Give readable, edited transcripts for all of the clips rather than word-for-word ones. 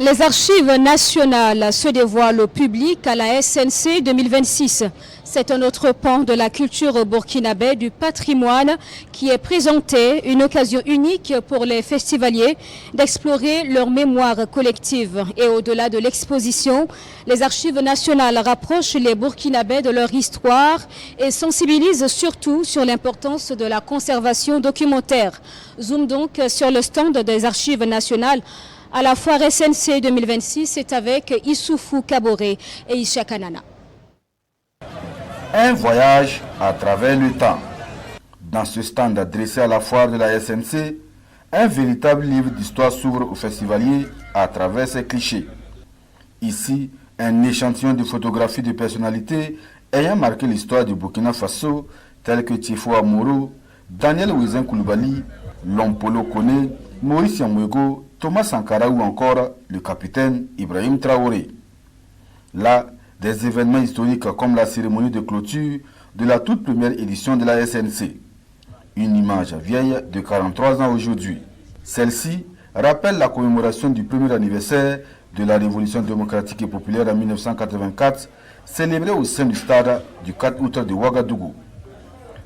Les archives nationales se dévoilent au public à la SNC 2026. C'est un autre pan de la culture burkinabé du patrimoine qui est présenté, une occasion unique pour les festivaliers d'explorer leur mémoire collective. Et au-delà de l'exposition, les archives nationales rapprochent les Burkinabés de leur histoire et sensibilisent surtout sur l'importance de la conservation documentaire. Zoom donc sur le stand des archives nationales à la foire SNC 2026, c'est avec Issoufou Kaboré et Isha Kanana. Un voyage à travers le temps. Dans ce stand adressé à la foire de la SNC, un véritable livre d'histoire s'ouvre aux festivaliers à travers ses clichés. Ici, un échantillon de photographies de personnalités ayant marqué l'histoire du Burkina Faso, tels que Tiefo Amoro, Daniel Ouezen Koulibaly, Lompolo Kone, Maurice Yamwego, Thomas Sankara ou encore le capitaine Ibrahim Traoré. Là, des événements historiques comme la cérémonie de clôture de la toute première édition de la SNC. Une image vieille de 43 ans aujourd'hui. Celle-ci rappelle la commémoration du premier anniversaire de la Révolution démocratique et populaire en 1984, célébrée au sein du stade du 4 août de Ouagadougou.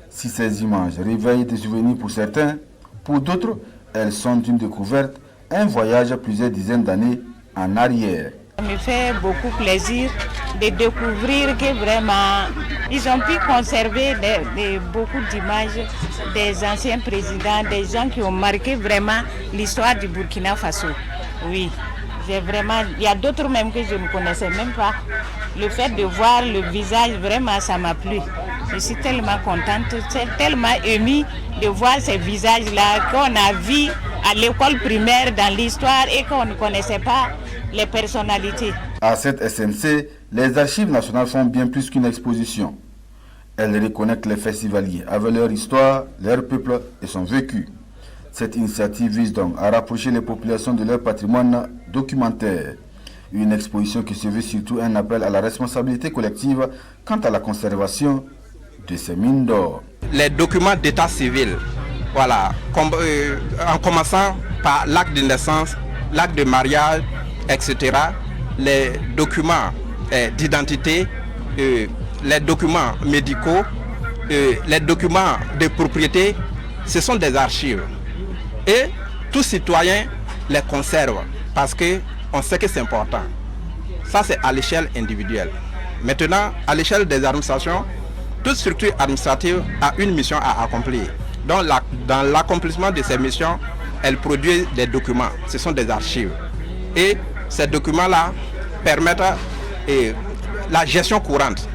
Si ces images réveillent des souvenirs pour certains, pour d'autres, elles sont une découverte, un voyage à plusieurs dizaines d'années en arrière. Ça me fait beaucoup plaisir de découvrir que vraiment, ils ont pu conserver beaucoup d'images des anciens présidents, des gens qui ont marqué vraiment l'histoire du Burkina Faso. Oui, il y a d'autres même que je ne connaissais même pas. Le fait de voir le visage, vraiment, ça m'a plu. Je suis tellement contente, tellement émue de voir ces visages-là qu'on a vus à l'école primaire dans l'histoire et qu'on ne connaissait pas les personnalités. À cette SNC, les archives nationales font bien plus qu'une exposition. Elles reconnectent les festivaliers avec leur histoire, leur peuple et son vécu. Cette initiative vise donc à rapprocher les populations de leur patrimoine documentaire. Une exposition qui se veut surtout un appel à la responsabilité collective quant à la conservation de ces mines d'or. Les documents d'état civil, voilà, en commençant par l'acte de naissance, l'acte de mariage, etc., les documents d'identité, les documents médicaux, les documents de propriété, ce sont des archives. Et tout citoyen les conserve parce qu'on sait que c'est important. Ça, c'est à l'échelle individuelle. Maintenant, à l'échelle des administrations, toute structure administrative a une mission à accomplir. Donc, dans l'accomplissement de ces missions, elle produit des documents. Ce sont des archives. Et ces documents-là permettent la gestion courante.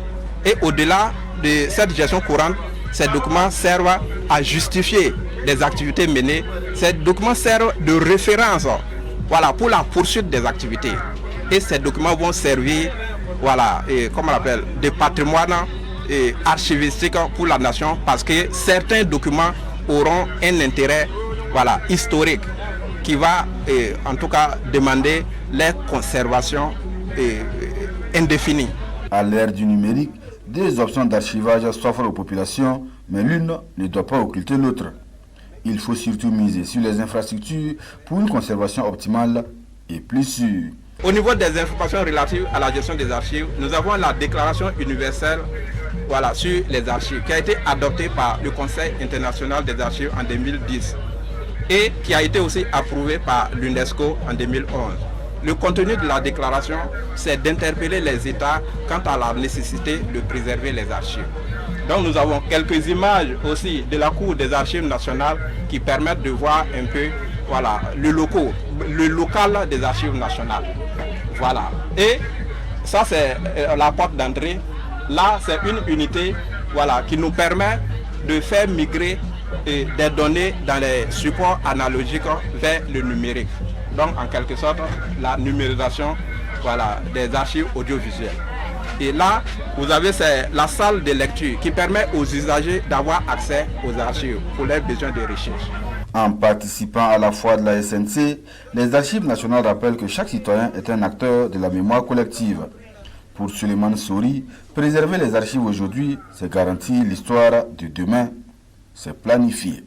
Et au-delà de cette gestion courante, ces documents servent à justifier des activités menées. Ces documents servent de référence, voilà, pour la poursuite des activités. Et ces documents vont servir, voilà, comment on appelle, de patrimoine archivistique pour la nation, parce que certains documents auront un intérêt, voilà, historique qui va en tout cas demander leur conservation indéfinie. À l'ère du numérique, des options d'archivage s'offrent aux populations, mais l'une ne doit pas occulter l'autre. Il faut surtout miser sur les infrastructures pour une conservation optimale et plus sûre. Au niveau des informations relatives à la gestion des archives, nous avons la déclaration universelle, voilà, sur les archives qui a été adoptée par le Conseil international des archives en 2010 et qui a été aussi approuvée par l'UNESCO en 2011. Le contenu de la déclaration, c'est d'interpeller les États quant à la nécessité de préserver les archives. Donc nous avons quelques images aussi de la Cour des archives nationales qui permettent de voir un peu, voilà, le local des archives nationales. Voilà. Et ça, c'est la porte d'entrée. Là, c'est une unité, voilà, qui nous permet de faire migrer des données dans les supports analogiques vers le numérique. Donc, en quelque sorte, la numérisation, voilà, des archives audiovisuelles. Et là, vous avez la salle de lecture qui permet aux usagers d'avoir accès aux archives pour leurs besoins de recherche. En participant à la foire de la SNC, les archives nationales rappellent que chaque citoyen est un acteur de la mémoire collective. Pour Suleiman Souri, préserver les archives aujourd'hui, c'est garantir l'histoire de demain, c'est planifier.